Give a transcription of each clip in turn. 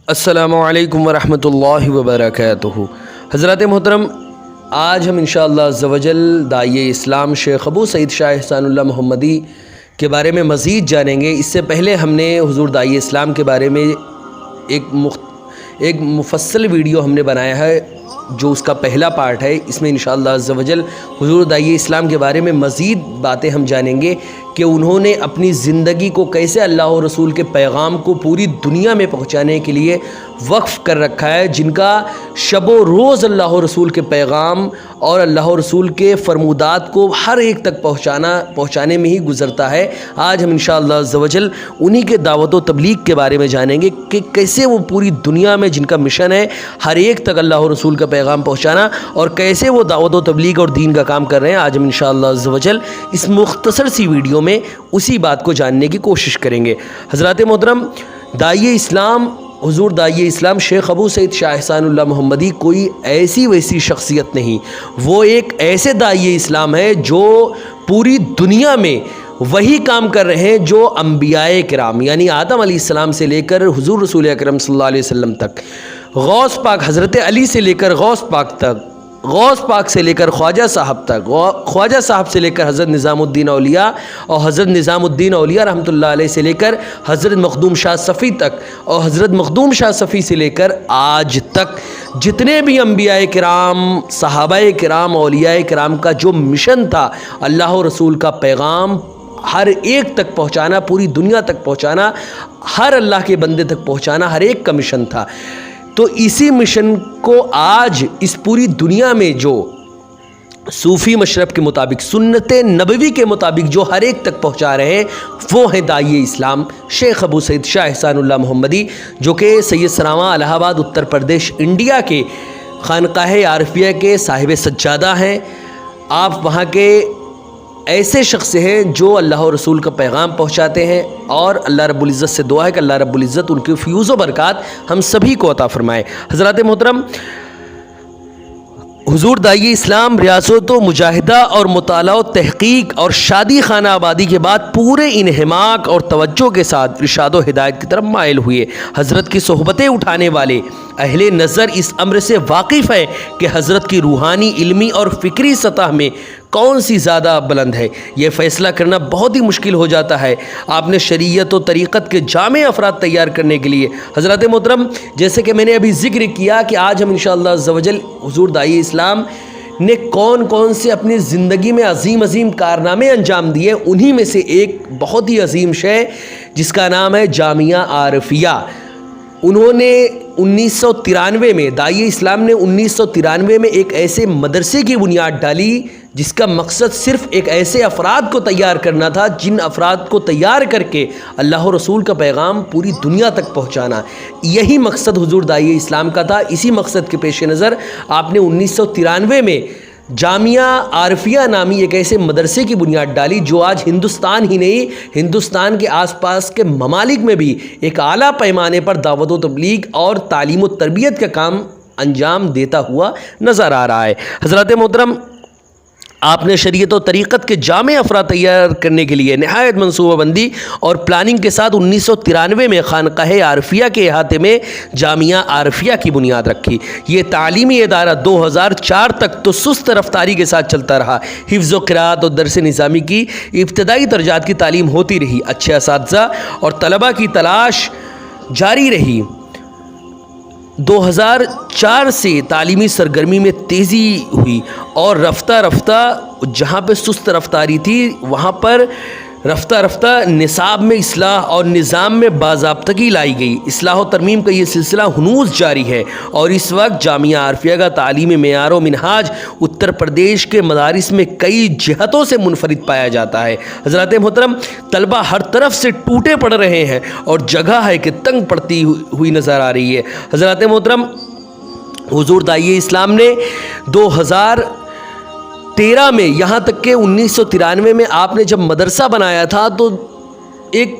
السلام علیکم ورحمۃ اللہ وبرکاتہ۔ حضرات محترم، آج ہم انشاءاللہ عز و جل داعیہ اسلام شیخ ابو سعید شاہ احسان اللہ محمدی کے بارے میں مزید جانیں گے۔ اس سے پہلے ہم نے حضور داعیہ اسلام کے بارے میں ایک مفصل ویڈیو ہم نے بنایا ہے، جو اس کا پہلا پارٹ ہے۔ اس میں انشاءاللہ عز و جل حضور داعیہ اسلام کے بارے میں مزید باتیں ہم جانیں گے کہ انہوں نے اپنی زندگی کو کیسے اللہ و رسول کے پیغام کو پوری دنیا میں پہنچانے کے لیے وقف کر رکھا ہے، جن کا شب و روز اللہ و رسول کے پیغام اور اللہ و رسول کے فرمودات کو ہر ایک تک پہنچانے میں ہی گزرتا ہے۔ آج ہم انشاءاللہ عز و جل انہی کے دعوت و تبلیغ کے بارے میں جانیں گے کہ کیسے وہ پوری دنیا میں، جن کا مشن ہے ہر ایک تک اللہ و رسول کا پیغام پہنچانا، اور کیسے وہ دعوت و تبلیغ اور دین کا کام کر رہے ہیں، آج ہم انشاءاللہ عز و جل اس مختصر سی ویڈیو میں اسی بات کو جاننے کی کوشش کریں گے۔ حضرات محترم، داعیہ اسلام حضور داعیہ اسلام شیخ ابو سعید شاہ احسان اللہ محمدی کوئی ایسی ویسی شخصیت نہیں، وہ ایک ایسے داعیہ اسلام ہے جو پوری دنیا میں وہی کام کر رہے ہیں جو انبیاء کرام یعنی آدم علیہ السلام سے لے کر حضور رسول اکرم صلی اللہ علیہ وسلم تک، غوث پاک حضرت علی سے لے کر غوث پاک تک، غوث پاک سے لے کر خواجہ صاحب تک، خواجہ صاحب سے لے کر حضرت نظام الدین اولیاء، اور حضرت نظام الدین اولیاء رحمۃ اللہ علیہ سے لے کر حضرت مخدوم شاہ صفی تک، اور حضرت مخدوم شاہ صفی سے لے کر آج تک جتنے بھی انبیاء کرام، صحابہ کرام، اولیاء کرام کا جو مشن تھا اللہ و رسول کا پیغام ہر ایک تک پہنچانا، پوری دنیا تک پہنچانا، ہر اللہ کے بندے تک پہنچانا ہر ایک کا مشن تھا۔ تو اسی مشن کو آج اس پوری دنیا میں جو صوفی مشرب کے مطابق، سنت نبوی کے مطابق جو ہر ایک تک پہنچا رہے ہیں، وہ ہیں داعیہ اسلام شیخ ابو سعید شاہ احسان اللہ محمدی، جو کہ سید سراواں الہ آباد اتر پردیش انڈیا کے خانقاہ عارفیہ کے صاحب سجادہ ہیں۔ آپ وہاں کے ایسے شخص ہیں جو اللہ و رسول کا پیغام پہنچاتے ہیں، اور اللہ رب العزت سے دعا ہے کہ اللہ رب العزت ان کی فیوز و برکات ہم سبھی کو عطا فرمائے۔ حضرات محترم، حضور داعیہ اسلام ریاضت و مجاہدہ اور مطالعہ و تحقیق اور شادی خانہ آبادی کے بعد پورے انہماک اور توجہ کے ساتھ ارشاد و ہدایت کی طرف مائل ہوئے۔ حضرت کی صحبتیں اٹھانے والے اہل نظر اس امر سے واقف ہے کہ حضرت کی روحانی، علمی اور فکری سطح میں کون سی زیادہ بلند ہے۔ یہ فیصلہ کرنا بہت ہی مشکل ہو جاتا ہے۔ آپ نے شریعت و طریقت کے جامع افراد تیار کرنے کے لیے، حضرات محترم، جیسے کہ میں نے ابھی ذکر کیا کہ آج ہم انشاءاللہ عز و جل حضور داعیہ اسلام نے کون سے اپنی زندگی میں عظیم کارنامے انجام دیے، انہی میں سے ایک بہت ہی عظیم شے جس کا نام ہے جامعہ عارفیہ۔ انہوں نے 1993 میں، داعیہ اسلام نے 1993 میں ایک ایسے مدرسے کی بنیاد ڈالی جس کا مقصد صرف ایک ایسے افراد کو تیار کرنا تھا، جن افراد کو تیار کر کے اللہ و رسول کا پیغام پوری دنیا تک پہنچانا۔ یہی مقصد حضور داعیہ اسلام کا تھا۔ اسی مقصد کے پیش نظر آپ نے 1993 میں جامعہ عارفیہ نامی ایک ایسے مدرسے کی بنیاد ڈالی جو آج ہندوستان ہی نہیں، ہندوستان کے آس پاس کے ممالک میں بھی ایک اعلیٰ پیمانے پر دعوت و تبلیغ اور تعلیم و تربیت کا کام انجام دیتا ہوا نظر آ رہا ہے۔ حضرات محترم، آپ نے شریعت و طریقت کے جامع افراد تیار کرنے کے لیے نہایت منصوبہ بندی اور پلاننگ کے ساتھ 1993 میں خانقاہ عارفیہ کے احاطے میں جامعہ عارفیہ کی بنیاد رکھی۔ یہ تعلیمی ادارہ 2004 تک تو سست رفتاری کے ساتھ چلتا رہا۔ حفظ و قراءت اور درس نظامی کی ابتدائی درجات کی تعلیم ہوتی رہی، اچھے اساتذہ اور طلباء کی تلاش جاری رہی۔ 2004 سے تعلیمی سرگرمی میں تیزی ہوئی، اور رفتہ رفتہ جہاں پہ سست رفتاری تھی وہاں پر رفتہ رفتہ نصاب میں اصلاح اور نظام میں باضابطگی لائی گئی۔ اصلاح و ترمیم کا یہ سلسلہ ہنوز جاری ہے، اور اس وقت جامعہ عارفیہ کا تعلیمی معیار و منہاج اتر پردیش کے مدارس میں کئی جہتوں سے منفرد پایا جاتا ہے۔ حضرات محترم، طلبہ ہر طرف سے ٹوٹے پڑ رہے ہیں، اور جگہ ہے کہ تنگ پڑتی ہوئی نظر آ رہی ہے۔ حضرات محترم، حضور داعیہ اسلام نے 2013 میں، یہاں تک کہ 1993 میں آپ نے جب مدرسہ بنایا تھا تو ایک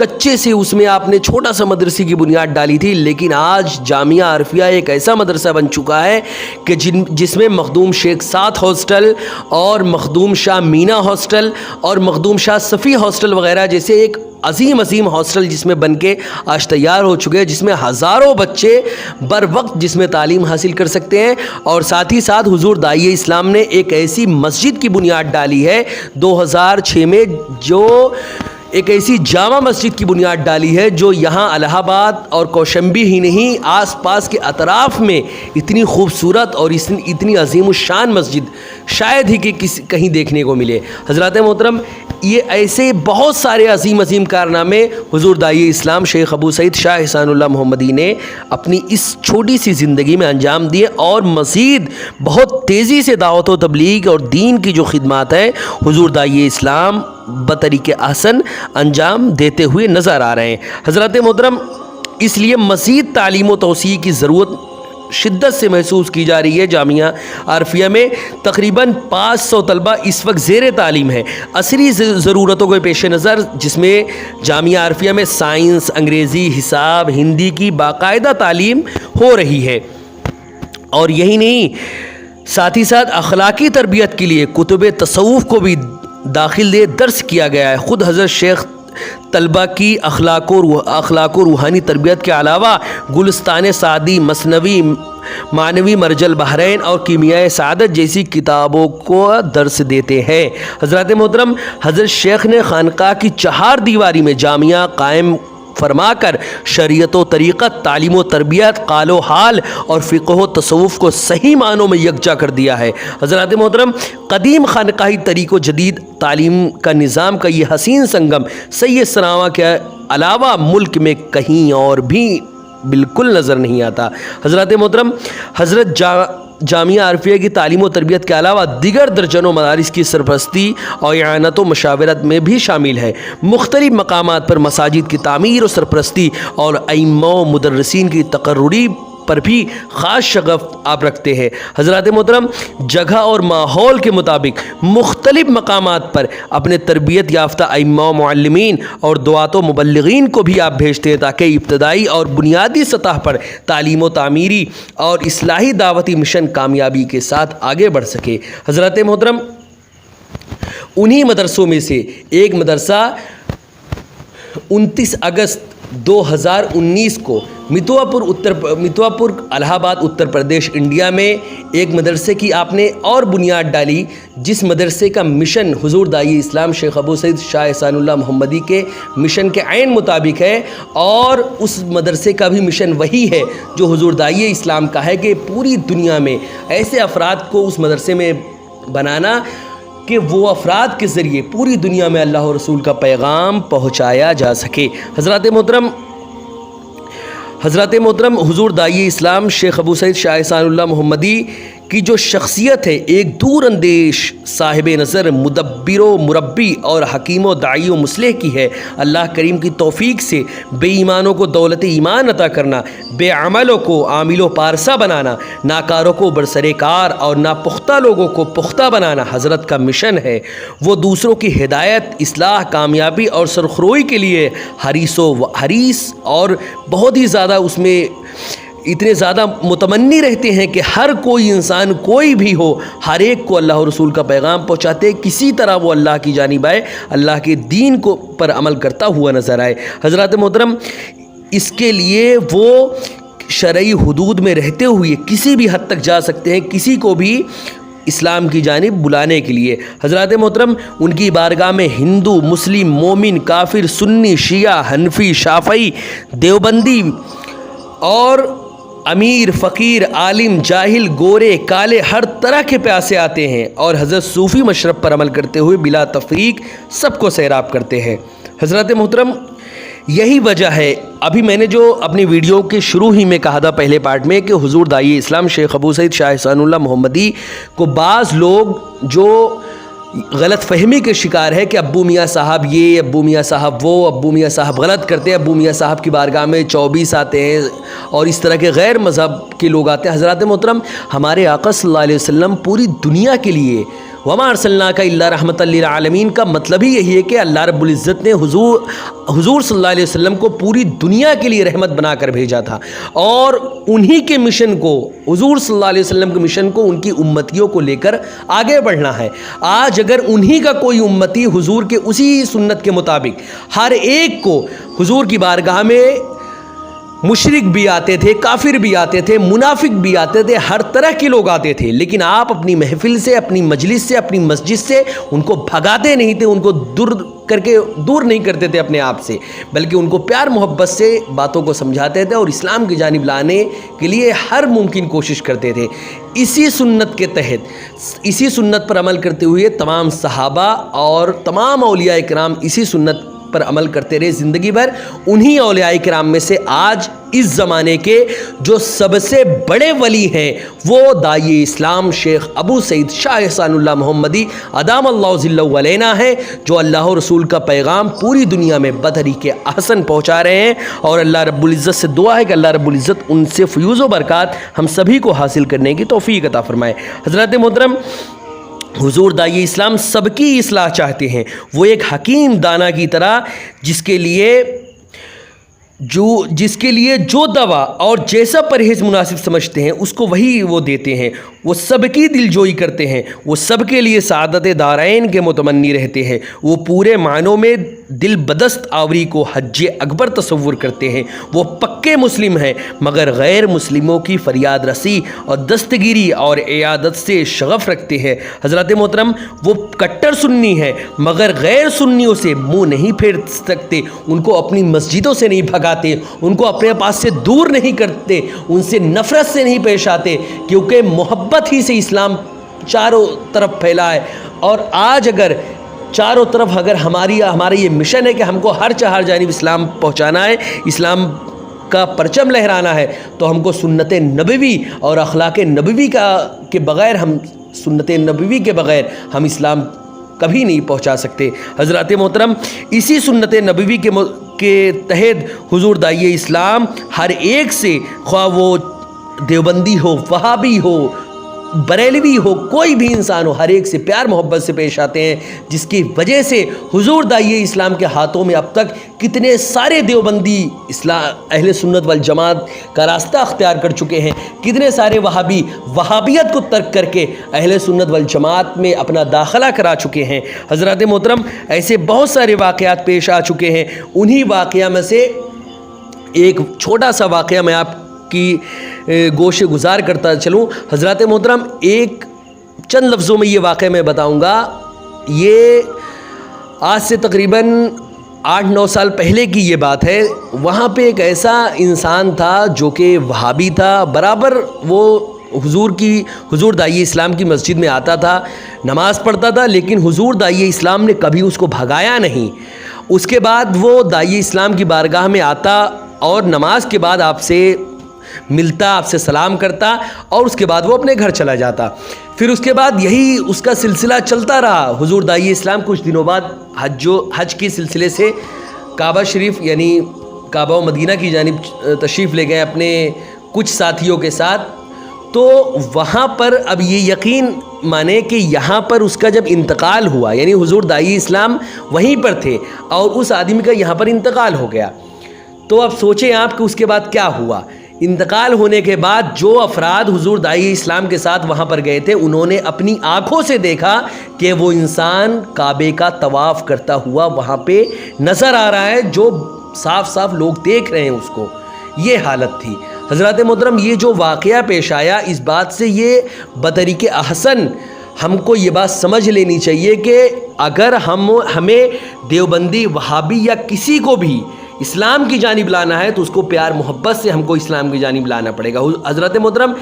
کچے سے اس میں آپ نے چھوٹا سا مدرسے کی بنیاد ڈالی تھی، لیکن آج جامعہ عرفیہ ایک ایسا مدرسہ بن چکا ہے کہ جس میں مخدوم شیخ سات ہاسٹل اور مخدوم شاہ مینا ہاسٹل اور مخدوم شاہ صفی ہاسٹل وغیرہ جیسے ایک عظیم ہاسٹل جس میں بن کے آج تیار ہو چکے ہیں، جس میں ہزاروں بچے بر وقت جس میں تعلیم حاصل کر سکتے ہیں۔ اور ساتھ ہی ساتھ حضور داعیہ اسلام نے ایک ایسی مسجد کی بنیاد ڈالی ہے 2006 میں، جو ایک ایسی جامع مسجد کی بنیاد ڈالی ہے جو یہاں الہ آباد اور کوشمبی ہی نہیں، آس پاس کے اطراف میں اتنی خوبصورت اور اتنی عظیم الشان مسجد شاید ہی کہ کہیں دیکھنے کو ملے۔ حضرات محترم، یہ ایسے بہت سارے عظیم کارنامے حضور داعیہ اسلام شیخ ابو سعید شاہ احسان اللہ محمدی نے اپنی اس چھوٹی سی زندگی میں انجام دیے، اور مزید بہت تیزی سے دعوت و تبلیغ اور دین کی جو خدمات ہیں حضور داعیہ اسلام بطریق احسن انجام دیتے ہوئے نظر آ رہے ہیں۔ حضرات محترم، اس لیے مزید تعلیم و توسیع کی ضرورت شدت سے محسوس کی جا رہی ہے۔ جامعہ عرفیہ میں تقریباً 500 طلبہ اس وقت زیر تعلیم ہے عصری ضرورتوں کے پیش نظر، جس میں جامعہ عرفیہ میں سائنس، انگریزی، حساب، ہندی کی باقاعدہ تعلیم ہو رہی ہے۔ اور یہی نہیں، ساتھ ہی ساتھ اخلاقی تربیت کے لیے کتب تصوف کو بھی داخل دے درس کیا گیا ہے۔ خود حضرت شیخ طلبہ کی اخلاق و روحانی تربیت کے علاوہ گلستان سعدی، مثنوی، معنوی مرج البحرین اور کیمیائے سعادت جیسی کتابوں کو درس دیتے ہیں۔ حضرات محترم، حضرت شیخ نے خانقاہ کی 4 دیواری میں جامعہ قائم فرما کر شریعت و طریقت، تعلیم و تربیت، قال و حال اور فقہ و تصوف کو صحیح معنوں میں یکجا کر دیا ہے۔ حضرات محترم، قدیم خانقاہی طریق و جدید تعلیم کا نظام کا یہ حسین سنگم سید سناوا کے علاوہ ملک میں کہیں اور بھی بالکل نظر نہیں آتا۔ حضرات محترم، حضرت جامعہ عرفیہ کی تعلیم و تربیت کے علاوہ دیگر درجنوں مدارس کی سرپرستی اور اعانت و مشاورت میں بھی شامل ہے۔ مختلف مقامات پر مساجد کی تعمیر و سرپرستی اور ائمہ و مدرسین کی تقرری پر بھی خاص شغف آپ رکھتے ہیں۔ حضرات محترم، جگہ اور ماحول کے مطابق مختلف مقامات پر اپنے تربیت یافتہ ائمہ و معلمین اور دعات و مبلغین کو بھی آپ بھیجتے ہیں تاکہ ابتدائی اور بنیادی سطح پر تعلیم و تعمیری اور اصلاحی دعوتی مشن کامیابی کے ساتھ آگے بڑھ سکے۔ حضرات محترم، انہی مدرسوں میں سے ایک مدرسہ 29 اگست 2019 کو متوا پور الہ آباد اتر پردیش انڈیا میں ایک مدرسے کی آپ نے اور بنیاد ڈالی، جس مدرسے کا مشن حضور داعیہ اسلام شیخ ابو سعید شاہ احسان اللہ محمدی کے مشن کے عین مطابق ہے، اور اس مدرسے کا بھی مشن وہی ہے جو حضور داعیہ اسلام کا ہے کہ پوری دنیا میں ایسے افراد کو اس مدرسے میں بنانا کہ وہ افراد کے ذریعے پوری دنیا میں اللہ و رسول کا پیغام پہنچایا جا سکے۔ حضرات محترم، حضور داعیہ اسلام شیخ ابو سعید شاہ احسان اللہ محمدی کی جو شخصیت ہے ایک دور اندیش صاحب نظر، مدبر و مربی اور حکیم و داعی و مصلح کی ہے۔ اللہ کریم کی توفیق سے بے ایمانوں کو دولت ایمان عطا کرنا، بے عملوں کو عامل و پارسا بنانا، ناکاروں کو برسر کار اور ناپختہ لوگوں کو پختہ بنانا حضرت کا مشن ہے۔ وہ دوسروں کی ہدایت، اصلاح، کامیابی اور سرخروئی کے لیے حریص اور بہت ہی زیادہ اس میں اتنے زیادہ متمنی رہتے ہیں کہ ہر کوئی انسان کوئی بھی ہو، ہر ایک کو اللہ و رسول کا پیغام پہنچاتے، کسی طرح وہ اللہ کی جانب آئے، اللہ کے دین کو پر عمل کرتا ہوا نظر آئے۔ حضرات محترم، اس کے لیے وہ شرعی حدود میں رہتے ہوئے کسی بھی حد تک جا سکتے ہیں، کسی کو بھی اسلام کی جانب بلانے کے لیے۔ حضرات محترم، ان کی بارگاہ میں ہندو، مسلم، مومن، کافر، سنی، شیعہ، حنفی، شافعی، دیوبندی اور امیر، فقیر، عالم، جاہل، گورے، کالے، ہر طرح کے پیاسے آتے ہیں اور حضرت صوفی مشرب پر عمل کرتے ہوئے بلا تفریق سب کو سیراب کرتے ہیں۔ حضرات محترم، یہی وجہ ہے، ابھی میں نے جو اپنی ویڈیو کے شروع ہی میں کہا تھا پہلے پارٹ میں کہ حضور داعیہ اسلام شیخ ابو سعید شاہ احسان اللہ محمدی کو بعض لوگ جو غلط فہمی کے شکار ہے کہ ابو میاں صاحب یہ، ابو میاں صاحب وہ، ابو میاں صاحب غلط کرتے ہیں، ابو میاں صاحب کی بارگاہ میں 24 آتے ہیں اور اس طرح کے غیر مذہب کے لوگ آتے ہیں۔ حضرات محترم، ہمارے آقا صلی اللہ علیہ وسلم پوری دنیا کے لیے وما ارسلناک الا رحمۃ للعالمین کا مطلب ہی یہی ہے کہ اللہ رب العزت نے حضور صلی اللہ علیہ وسلم کو پوری دنیا کے لیے رحمت بنا کر بھیجا تھا، اور انہی کے مشن کو، حضور صلی اللہ علیہ وسلم کے مشن کو ان کی امتیوں کو لے کر آگے بڑھنا ہے۔ آج اگر انہی کا کوئی امتی حضور کے اسی سنت کے مطابق ہر ایک کو حضور کی بارگاہ میں مشرک بھی آتے تھے، کافر بھی آتے تھے، منافق بھی آتے تھے، ہر طرح کے لوگ آتے تھے، لیکن آپ اپنی محفل سے، اپنی مجلس سے، اپنی مسجد سے ان کو بھگاتے نہیں تھے، ان کو دور نہیں کرتے تھے اپنے آپ سے، بلکہ ان کو پیار محبت سے باتوں کو سمجھاتے تھے اور اسلام کی جانب لانے کے لیے ہر ممکن کوشش کرتے تھے۔ اسی سنت کے تحت، اسی سنت پر عمل کرتے ہوئے تمام صحابہ اور تمام اولیاء کرام اسی سنت پر عمل کرتے رہے زندگی بھر۔ انہی اولیاء کرام میں سے آج اس زمانے کے جو سب سے بڑے ولی ہیں وہ داعی اسلام شیخ ابو سعید شاہ احسان اللہ محمدی ادام اللہ ظلہ علینا ہیں، جو اللہ و رسول کا پیغام پوری دنیا میں بطریق احسن پہنچا رہے ہیں، اور اللہ رب العزت سے دعا ہے کہ اللہ رب العزت ان سے فیوز و برکات ہم سبھی کو حاصل کرنے کی توفیق عطا فرمائے۔ حضرات محترم، حضور داعی اسلام سب کی اصلاح چاہتے ہیں۔ وہ ایک حکیم دانا کی طرح جس کے لیے جو دوا اور جیسا پرہیز مناسب سمجھتے ہیں اس کو وہی وہ دیتے ہیں۔ وہ سب کی دل جوئی کرتے ہیں، وہ سب کے لیے سعادت دارین کے متمنی رہتے ہیں۔ وہ پورے معنوں میں دل بدست آوری کو حج اکبر تصور کرتے ہیں۔ وہ پکے مسلم ہیں مگر غیر مسلموں کی فریاد رسی اور دستگیری اور عیادت سے شغف رکھتے ہیں۔ حضرات محترم، وہ کٹر سنی ہیں مگر غیر سنیوں سے منہ نہیں پھیر سکتے، ان کو اپنی مسجدوں سے نہیں بھگاتے، ان کو اپنے پاس سے دور نہیں کرتے، ان سے نفرت سے نہیں پیش آتے، کیونکہ محبت ہی سے اسلام چاروں طرف پھیلا ہے۔ اور آج اگر چاروں طرف ہمارا یہ مشن ہے کہ ہم کو ہر جانب اسلام پہنچانا ہے، اسلام کا پرچم لہرانا ہے، تو ہم کو سنت نبوی اور اخلاق نبوی کے بغیر ہم اسلام کبھی نہیں پہنچا سکتے۔ حضرات محترم، اسی سنت نبوی کے تحت حضور داعی اسلام ہر ایک سے، خواہ وہ دیوبندی ہو، وہابی ہو، بریلوی ہو، کوئی بھی انسان ہو، ہر ایک سے پیار محبت سے پیش آتے ہیں، جس کی وجہ سے حضور داعی اسلام کے ہاتھوں میں اب تک کتنے سارے دیوبندی اہل سنت والجماعت کا راستہ اختیار کر چکے ہیں، کتنے سارے وہابی وہابیت کو ترک کر کے اہل سنت والجماعت میں اپنا داخلہ کرا چکے ہیں۔ حضرات محترم، ایسے بہت سارے واقعات پیش آ چکے ہیں۔ انہی واقعہ میں سے ایک چھوٹا سا واقعہ میں آپ کی گوشے گزار کرتا چلوں۔ حضرات محترم، ایک چند لفظوں میں یہ واقعہ میں بتاؤں گا۔ یہ آج سے تقریباً 8-9 سال پہلے کی یہ بات ہے۔ وہاں پہ ایک ایسا انسان تھا جو کہ وہابی تھا، برابر وہ حضور داعی اسلام کی مسجد میں آتا تھا، نماز پڑھتا تھا، لیکن حضور داعی اسلام نے کبھی اس کو بھگایا نہیں۔ اس کے بعد وہ داعی اسلام کی بارگاہ میں آتا اور نماز کے بعد آپ سے ملتا، آپ سے سلام کرتا، اور اس کے بعد وہ اپنے گھر چلا جاتا۔ پھر اس کے بعد یہی اس کا سلسلہ چلتا رہا۔ حضور داعی اسلام کچھ دنوں بعد حج کے سلسلے سے کعبہ شریف یعنی کعبہ و مدینہ کی جانب تشریف لے گئے اپنے کچھ ساتھیوں کے ساتھ۔ تو وہاں پر اب یہ یقین مانے کہ یہاں پر اس کا جب انتقال ہوا، یعنی حضور داعی اسلام وہیں پر تھے اور اس آدمی کا یہاں پر انتقال ہو گیا، تو اب سوچیں آپ کہ اس کے بعد کیا ہوا۔ انتقال ہونے کے بعد جو افراد حضور داعی اسلام کے ساتھ وہاں پر گئے تھے، انہوں نے اپنی آنکھوں سے دیکھا کہ وہ انسان کعبے کا طواف کرتا ہوا وہاں پہ نظر آ رہا ہے، جو صاف صاف لوگ دیکھ رہے ہیں اس کو۔ یہ حالت تھی۔ حضرات محترم، یہ جو واقعہ پیش آیا، اس بات سے یہ بطریق احسن ہم کو یہ بات سمجھ لینی چاہیے کہ اگر ہمیں دیوبندی، وہابی یا کسی کو بھی اسلام کی جانب لانا ہے تو اس کو پیار محبت سے ہم کو اسلام کی جانب لانا پڑے گا۔ حضرت محترم،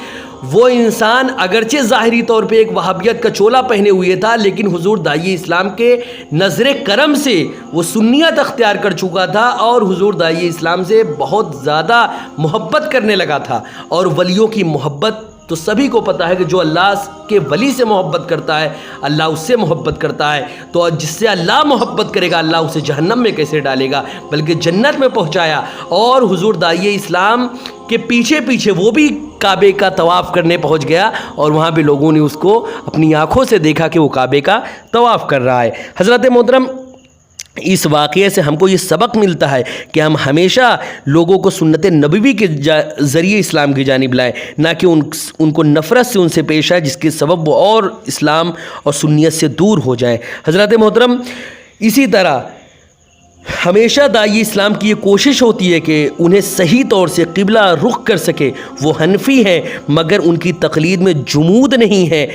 وہ انسان اگرچہ ظاہری طور پہ ایک وہابیت کا چولا پہنے ہوئے تھا، لیکن حضور داعی اسلام کے نظر کرم سے وہ سنیت اختیار کر چکا تھا اور حضور داعی اسلام سے بہت زیادہ محبت کرنے لگا تھا، اور ولیوں کی محبت تو سبھی کو پتہ ہے کہ جو اللہ کے ولی سے محبت کرتا ہے اللہ اس سے محبت کرتا ہے، تو جس سے اللہ محبت کرے گا اللہ اسے جہنم میں کیسے ڈالے گا بلکہ جنت میں پہنچایا۔ اور حضور داعیہ اسلام کے پیچھے پیچھے وہ بھی کعبے کا طواف کرنے پہنچ گیا اور وہاں بھی لوگوں نے اس کو اپنی آنکھوں سے دیکھا کہ وہ کعبے کا طواف کر رہا ہے۔ حضرات محترم، اس واقعے سے ہم کو یہ سبق ملتا ہے کہ ہم ہمیشہ لوگوں کو سنت نبوی کے ذریعے اسلام کی جانب لائیں، نہ کہ ان کو نفرت سے ان سے پیش آئے جس کے سبب وہ اور اسلام اور سنیت سے دور ہو جائیں۔ حضرات محترم، اسی طرح ہمیشہ داعی اسلام کی یہ کوشش ہوتی ہے کہ انہیں صحیح طور سے قبلہ رخ کر سکے۔ وہ حنفی ہیں مگر ان کی تقلید میں جمود نہیں ہے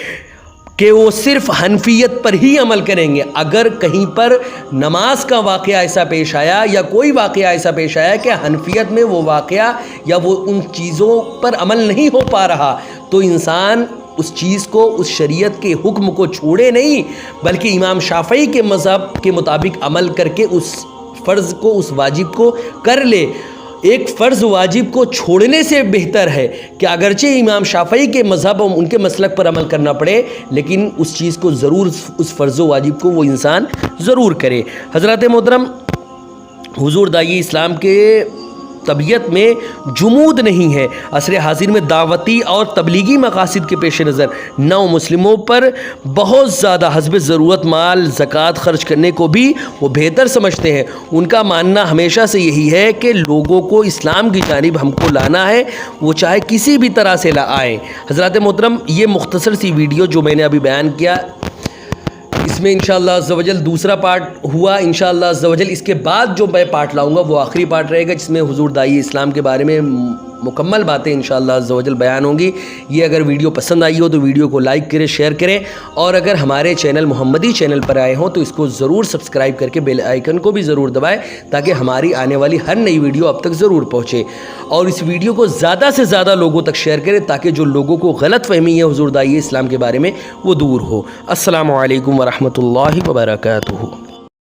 کہ وہ صرف حنفیت پر ہی عمل کریں گے۔ اگر کہیں پر نماز کا واقعہ ایسا پیش آیا یا کوئی واقعہ ایسا پیش آیا کہ حنفیت میں وہ واقعہ یا وہ ان چیزوں پر عمل نہیں ہو پا رہا، تو انسان اس چیز کو، اس شریعت کے حکم کو چھوڑے نہیں بلکہ امام شافعی کے مذہب کے مطابق عمل کر کے اس فرض کو، اس واجب کو کر لے۔ ایک فرض واجب کو چھوڑنے سے بہتر ہے کہ اگرچہ امام شافعی کے مذہب اور ان کے مسلک پر عمل کرنا پڑے لیکن اس چیز کو ضرور، اس فرض و واجب کو وہ انسان ضرور کرے۔ حضرات محترم، حضور داعی اسلام کے طبیعت میں جمود نہیں ہے۔ عصر حاضر میں دعوتی اور تبلیغی مقاصد کے پیش نظر نو مسلموں پر بہت زیادہ حسب ضرورت مال زکوٰۃ خرچ کرنے کو بھی وہ بہتر سمجھتے ہیں۔ ان کا ماننا ہمیشہ سے یہی ہے کہ لوگوں کو اسلام کی جانب ہم کو لانا ہے، وہ چاہے کسی بھی طرح سے آئیں۔ حضرات محترم، یہ مختصر سی ویڈیو جو میں نے ابھی بیان کیا، اس میں انشاءاللہ عز و جل دوسرا پارٹ ہوا۔ انشاءاللہ عز و جل اس کے بعد جو میں پارٹ لاؤں گا وہ آخری پارٹ رہے گا جس میں حضور داعی اسلام کے بارے میں مکمل باتیں انشاءاللہ عز و جل بیان ہوں گی۔ یہ اگر ویڈیو پسند آئی ہو تو ویڈیو کو لائک کریں، شیئر کریں، اور اگر ہمارے چینل محمدی چینل پر آئے ہوں تو اس کو ضرور سبسکرائب کر کے بیل آئیکن کو بھی ضرور دبائیں تاکہ ہماری آنے والی ہر نئی ویڈیو اب تک ضرور پہنچے، اور اس ویڈیو کو زیادہ سے زیادہ لوگوں تک شیئر کریں تاکہ جو لوگوں کو غلط فہمی ہے حضور داعی اسلام کے بارے میں وہ دور ہو۔ السلام علیکم ورحمۃ اللہ وبرکاتہ۔